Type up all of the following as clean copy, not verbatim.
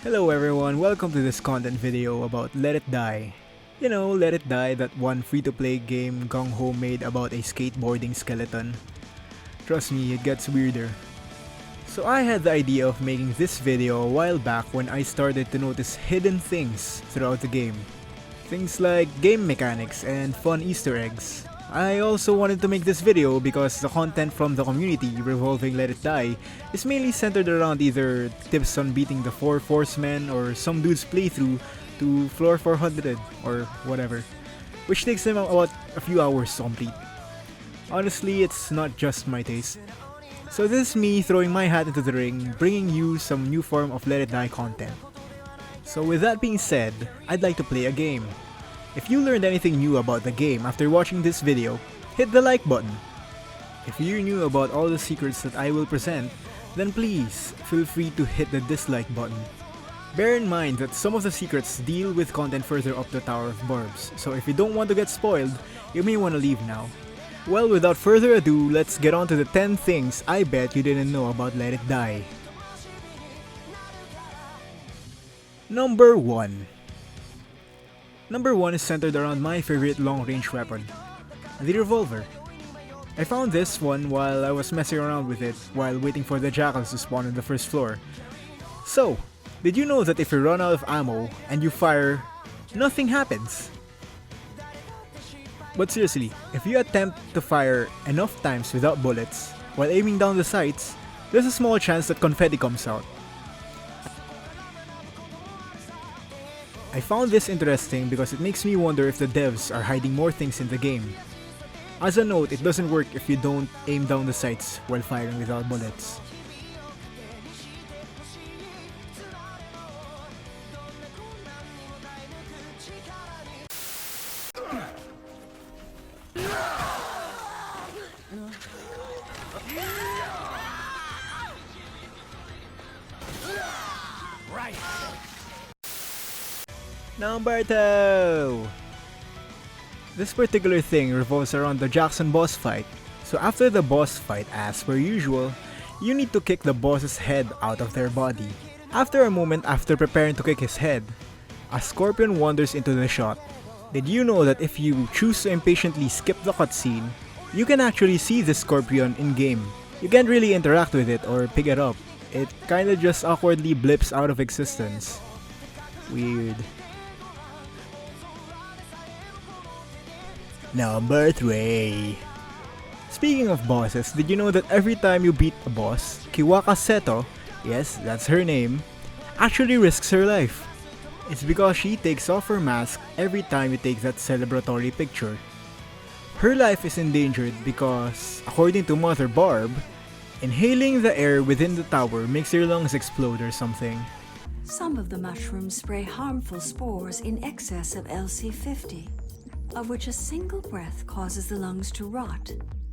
Hello everyone, welcome to this content video about Let It Die. You know, Let It Die, that one free-to-play game Gung Ho made about a skateboarding skeleton. Trust me, it gets weirder. So I had the idea of making this video a while back when I started to notice hidden things throughout the game. Things like game mechanics and fun Easter eggs. I also wanted to make this video because the content from the community revolving Let It Die is mainly centered around either tips on beating the 4 Forcemen or some dude's playthrough to floor 400 or whatever, which takes them about a few hours to complete. Honestly, it's not just my taste. So this is me throwing my hat into the ring, bringing you some new form of Let It Die content. So with that being said, I'd like to play a game. If you learned anything new about the game after watching this video, hit the like button. If you're new about all the secrets that I will present, then please feel free to hit the dislike button. Bear in mind that some of the secrets deal with content further up the Tower of Barbs, so if you don't want to get spoiled, you may want to leave now. Well, without further ado, let's get on to the 10 things I bet you didn't know about Let It Die. Number 1. Number 1 is centered around my favorite long-range weapon, the revolver. I found this one while I was messing around with it while waiting for the Jackals to spawn on the first floor. So, did you know that if you run out of ammo and you fire, nothing happens? But seriously, if you attempt to fire enough times without bullets while aiming down the sights, there's a small chance that confetti comes out. I found this interesting because it makes me wonder if the devs are hiding more things in the game. As a note, it doesn't work if you don't aim down the sights while firing without bullets. Number 2! This particular thing revolves around the Jackson boss fight. So after the boss fight, as per usual, you need to kick the boss's head out of their body. After a moment after preparing to kick his head, a scorpion wanders into the shot. Did you know that if you choose to impatiently skip the cutscene, you can actually see the scorpion in-game? You can't really interact with it or pick it up. It kinda just awkwardly blips out of existence. Weird. Number 3. Speaking of bosses, did you know that every time you beat a boss, Kiwaka Seto, yes, that's her name, actually risks her life? It's because she takes off her mask every time you take that celebratory picture. Her life is endangered because, according to Mother Barb, inhaling the air within the tower makes your lungs explode or something. Some of the mushrooms spray harmful spores in excess of LC50. Of which a single breath causes the lungs to rot,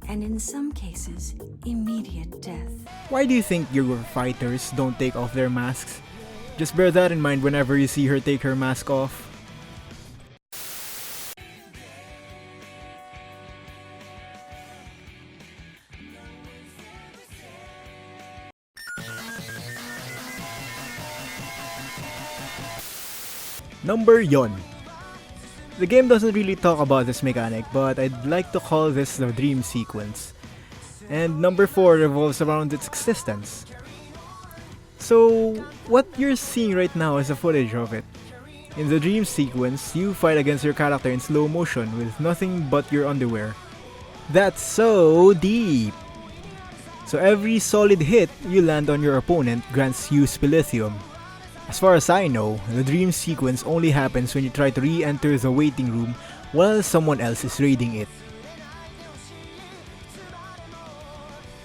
and in some cases, immediate death. Why do you think your fighters don't take off their masks? Just bear that in mind whenever you see her take her mask off. Number yon. The game doesn't really talk about this mechanic, but I'd like to call this the dream sequence. And number 4 revolves around its existence. So, what you're seeing right now is a footage of it. In the dream sequence, you fight against your character in slow motion with nothing but your underwear. That's so deep! So every solid hit you land on your opponent grants you spilithium. As far as I know, the dream sequence only happens when you try to re-enter the waiting room while someone else is raiding it.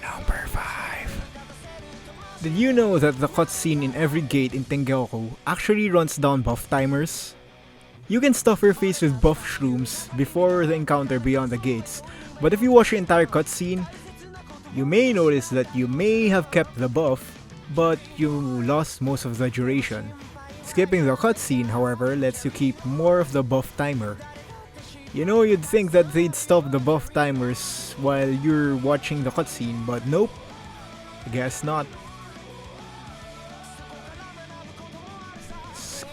Number 5. Did you know that the cutscene in every gate in Tengoku actually runs down buff timers? You can stuff your face with buff shrooms before the encounter beyond the gates, but if you watch the entire cutscene, you may notice that you may have kept the buff, but you lost most of the duration. Skipping the cutscene, however, lets you keep more of the buff timer. You know, you'd think that they'd stop the buff timers while you're watching the cutscene, but nope. I guess not.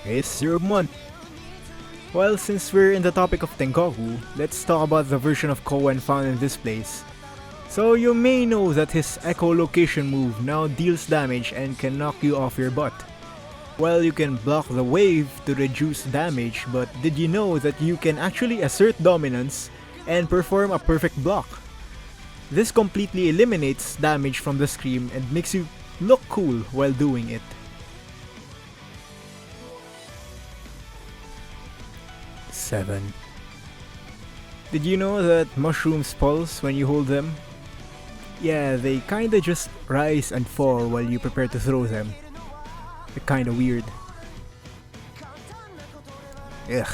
It's your month. Well, since we're in the topic of Tengoku, let's talk about the version of Koen found in this place. So you may know that his echolocation move now deals damage and can knock you off your butt. Well, you can block the wave to reduce damage, but did you know that you can actually assert dominance and perform a perfect block? This completely eliminates damage from the scream and makes you look cool while doing it. Seven. Did you know that mushrooms pulse when you hold them? Yeah, they kinda just rise and fall while you prepare to throw them. They're kinda weird. Ugh.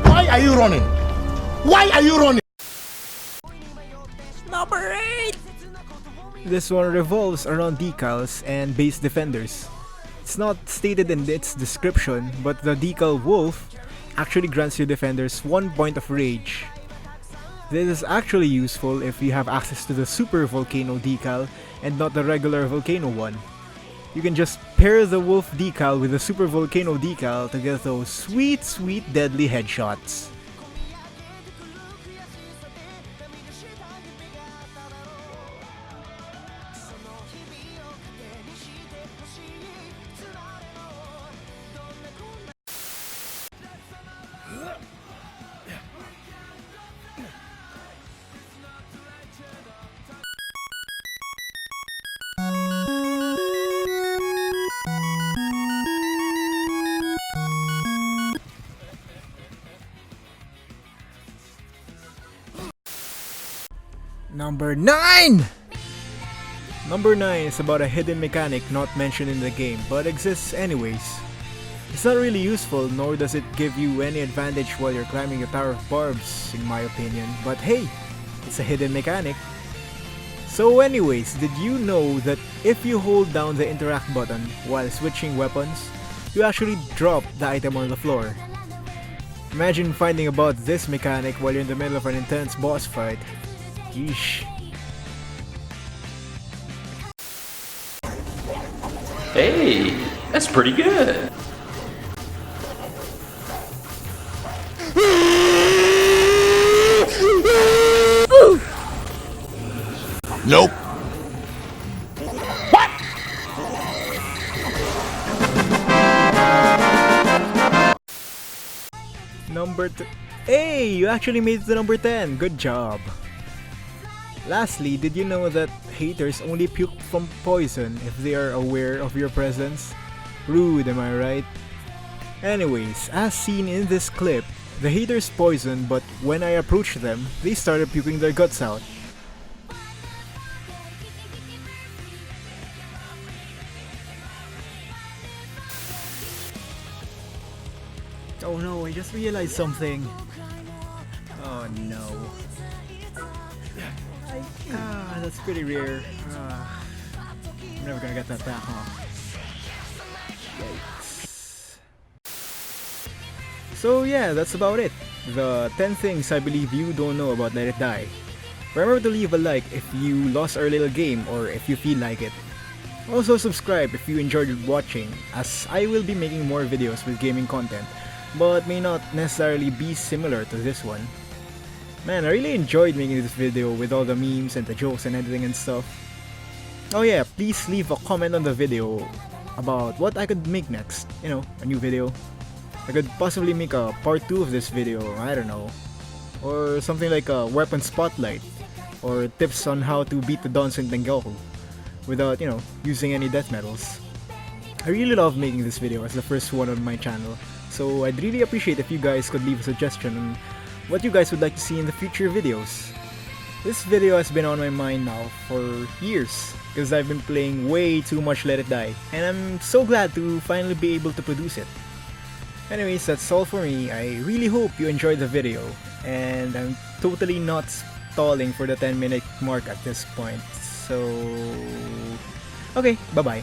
Why are you running? Why are you running? Number 8! This one revolves around decals and base defenders. It's not stated in its description, but the decal wolf actually grants your defenders 1 point of rage. This is actually useful if you have access to the super volcano decal and not the regular volcano one. You can just pair the wolf decal with the super volcano decal to get those sweet deadly headshots. Number 9! Number 9 is about a hidden mechanic not mentioned in the game, but exists anyways. It's not really useful, nor does it give you any advantage while you're climbing a tower of barbs, in my opinion, but hey, it's a hidden mechanic. So anyways, did you know that if you hold down the interact button while switching weapons, you actually drop the item on the floor? Imagine finding about this mechanic while you're in the middle of an intense boss fight. Yeesh. Hey, that's pretty good. Nope. Hey, you actually made it to number 10. Good job. Lastly, did you know that haters only puke from poison if they are aware of your presence? Rude, am I right? Anyways, as seen in this clip, the haters poisoned, but when I approached them, they started puking their guts out. Oh no, I just realized something. Oh no. That's pretty rare. I'm never gonna get that back, huh? Yikes. So yeah, that's about it. The 10 things I believe you don't know about Let It Die. Remember to leave a like if you lost our little game or if you feel like it. Also subscribe if you enjoyed watching, as I will be making more videos with gaming content, but may not necessarily be similar to this one. Man, I really enjoyed making this video with all the memes and the jokes and editing and stuff. Oh yeah, please leave a comment on the video about what I could make next. You know, a new video. I could possibly make a part 2 of this video, I don't know. Or something like a weapon spotlight. Or tips on how to beat the Dons in Tengoku without, you know, using any death metals. I really love making this video as the first one on my channel, so I'd really appreciate if you guys could leave a suggestion on what you guys would like to see in the future videos. This video has been on my mind now for years, because I've been playing way too much Let It Die, and I'm so glad to finally be able to produce it. Anyways, that's all for me. I really hope you enjoyed the video, and I'm totally not stalling for the 10-minute mark at this point, so... okay, bye-bye.